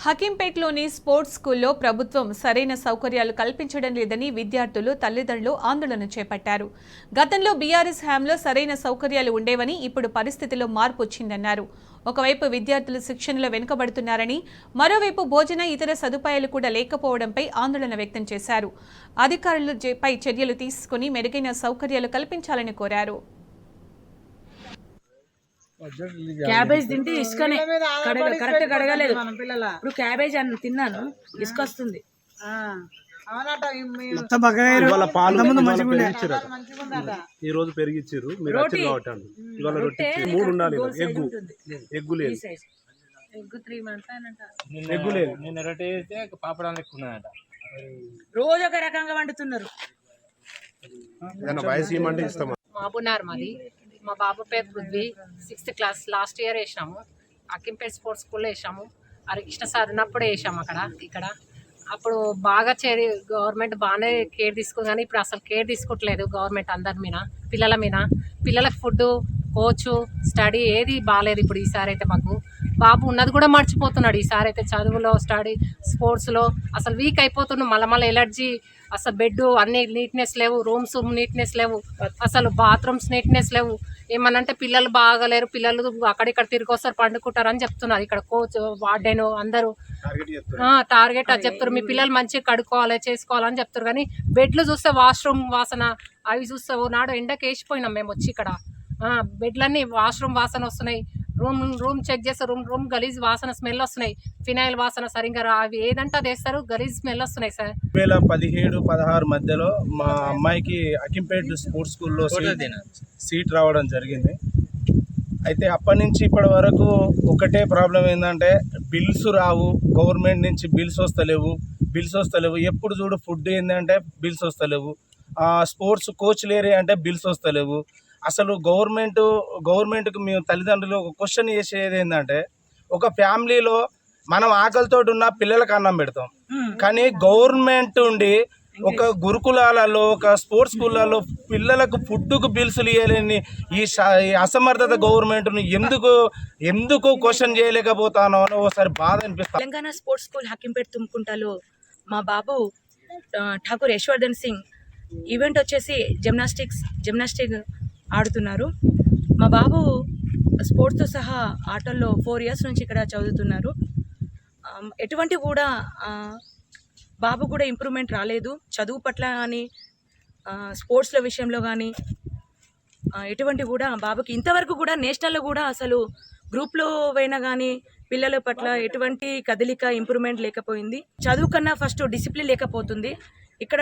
హకీంపేట్లోని sports స్కూల్లో ప్రభుత్వం సరైన సౌకర్యాలు కల్పించడం లేదని విద్యార్థులు తల్లిదండ్రులు ఆందోళన చేపట్టారు. గతంలో బీఆర్ఎస్ హయాంలో సరైన సౌకర్యాలు ఉండేవని ఇప్పుడు పరిస్థితిలో మార్పు వచ్చిందన్నారు. ఒకవైపు విద్యార్థులు శిక్షణలో వెనుకబడుతున్నారని, మరోవైపు భోజన ఇతర సదుపాయాలు కూడా లేకపోవడంపై ఆందోళన వ్యక్తం చేశారు. అధికారులపై చర్యలు తీసుకుని మెరుగైన సౌకర్యాలు కల్పించాలని కోరారు. క్యాబేజ్ తింటే ఇసుకనే కరెక్ట్ కడగలేదు. ఇప్పుడు క్యాబేజ్ అని తిన్నాను, ఇసుక వస్తుంది. ఈ రోజు పెరిగిచ్చారు, మీరు వచ్చి కాబట్టి ఇవాళ రొట్టె 3 ఉండాలి. ఎగ్గు లేదు, ఎగ్గు లేదు. నిన్న రొట్టె చేస్తే పాపడాలు ఎక్కువ ఉన్నాయట. రోజు ఒక రకంగా వండుతున్నారు. వయసు ఏమంటే ఇస్తాం. మాబునార్ మాది. మా బాబు పేరు Prithvi, 6th class. Last year వేసాము. హకీంపేట్ స్పోర్ట్స్ స్కూల్లో వేసాము. హరికృష్ణ సార్ ఉన్నప్పుడే వేసాము ఇక్కడ. అప్పుడు బాగా గవర్నమెంట్ బాగానే కేర్ తీసుకుంది, కానీ ఇప్పుడు అసలు కేర్ తీసుకోవట్లేదు గవర్నమెంట్ అందరి మీద, పిల్లల మీద. పిల్లలకు ఫుడ్, కోచ్, స్టడీ ఏది బాగాలేదు. ఇప్పుడు ఈసారి అయితే మాకు బాబు ఉన్నది కూడా మర్చిపోతున్నాడు. ఈసారి అయితే చదువులో, స్టడీ, స్పోర్ట్స్లో అసలు వీక్ అయిపోతున్నాడు. మళ్ళీ ఎలర్జీ, అసలు బెడ్ అన్ని నీట్నెస్ లేవు, రూమ్స్ నీట్నెస్ లేవు, అసలు బాత్రూమ్స్ నీట్నెస్ లేవు. ఏమనంటే పిల్లలు బాగాలేరు, పిల్లలు అక్కడిక్కడ తిరిగి వస్తారు, పండుకుంటారు అని చెప్తున్నారు. ఇక్కడ కోచ్, వార్డెన్ అందరూ టార్గెట్ అది చెప్తారు. మీ పిల్లలు మంచిగా కడుక్కోవాలి, చేసుకోవాలని చెప్తారు. కానీ బెడ్లు చూస్తే వాష్రూమ్ వాసన, అవి చూస్తే నాడు ఎండకి వేసిపోయినాం మేము వచ్చి. ఇక్కడ బెడ్లన్నీ వాష్రూమ్ వాసన వస్తున్నాయి. రూమ్ చెక్ చేస్తే రూమ్ గలీజ్ వాసన, స్మెల్ వస్తున్నాయి. ఫినాయిల్ వాసన సరిగ్గా అవి ఏదంటే అది వేస్తారు, గలీజ్ స్మెల్ వస్తున్నాయి సార్. 2017-16 మధ్యలో మా అమ్మాయికి హకీంపేట్ స్పోర్ట్స్ స్కూల్లో సీట్ రావడం జరిగింది. అయితే అప్పటి నుంచి ఇప్పటి వరకు ఒకటే ప్రాబ్లం ఏంటంటే బిల్స్ రావు, గవర్నమెంట్ నుంచి బిల్స్ వస్తలేవు. ఎప్పుడు చూడు ఫుడ్ ఏంటంటే బిల్స్ వస్తలేవు. స్పోర్ట్స్ కోచ్లు ఏరియా అంటే బిల్స్ వస్తలేవు. అసలు గవర్నమెంట్కి మేము తల్లిదండ్రులు ఒక క్వశ్చన్ చేసేది ఏంటంటే, ఒక ఫ్యామిలీలో మనం ఆకలితో ఉన్న పిల్లలకు అన్నం పెడతాం, కానీ గవర్నమెంట్ ఉండి ఒక గురుకులాలలో, ఒక స్పోర్ట్స్ స్కూళ్ళలో పిల్లలకు ఫుడ్కు బిల్సులు ఇవ్వలేని ఈ అసమర్థత గవర్నమెంట్ను ఎందుకు క్వశ్చన్ చేయలేకపోతానో అని ఒకసారి బాధ అనిపిస్తుంది. తెలంగాణ స్పోర్ట్స్ స్కూల్ హకీంపేట్ తుమ్కుంటలో మా బాబు ఠాకూర్ యశ్వర్ధన్ సింగ్ ఈవెంట్ వచ్చేసి జిమ్నాస్టిక్ ఆడుతున్నారు. మా బాబు స్పోర్ట్స్తో సహా ఆటల్లో 4 years నుంచి ఇక్కడ చదువుతున్నారు. ఎటువంటి కూడా బాబు కూడా ఇంప్రూవ్మెంట్ రాలేదు. చదువు పట్ల కానీ, స్పోర్ట్స్ల విషయంలో కానీ ఎటువంటి కూడా బాబుకి ఇంతవరకు కూడా నేషనల్లో కూడా అసలు గ్రూప్లో పోయినా కానీ పిల్లల పట్ల ఎటువంటి కదలిక, ఇంప్రూవ్మెంట్ లేకపోయింది. చదువు కన్నా ఫస్ట్ డిసిప్లిన్ లేకపోతుంది. ఇక్కడ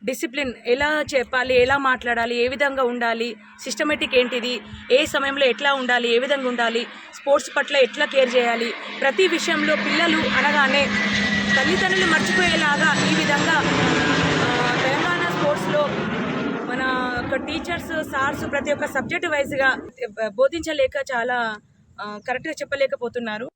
డిసిప్లిన్ ఎలా చెప్పాలి, ఎలా మాట్లాడాలి, ఏ విధంగా ఉండాలి, సిస్టమేటిక్ ఏంటిది, ఏ సమయంలో ఎట్లా ఉండాలి, ఏ విధంగా ఉండాలి, స్పోర్ట్స్ పట్ల ఎట్లా కేర్ చేయాలి, ప్రతి విషయంలో పిల్లలు అనగానే తల్లిదండ్రులు మర్చిపోయేలాగా ఈ విధంగా తెలంగాణ స్పోర్ట్స్లో మన టీచర్స్, సార్స్ ప్రతి ఒక్క సబ్జెక్టు వైజ్గా బోధించలేక చాలా కరెక్ట్గా చెప్పలేకపోతున్నారు.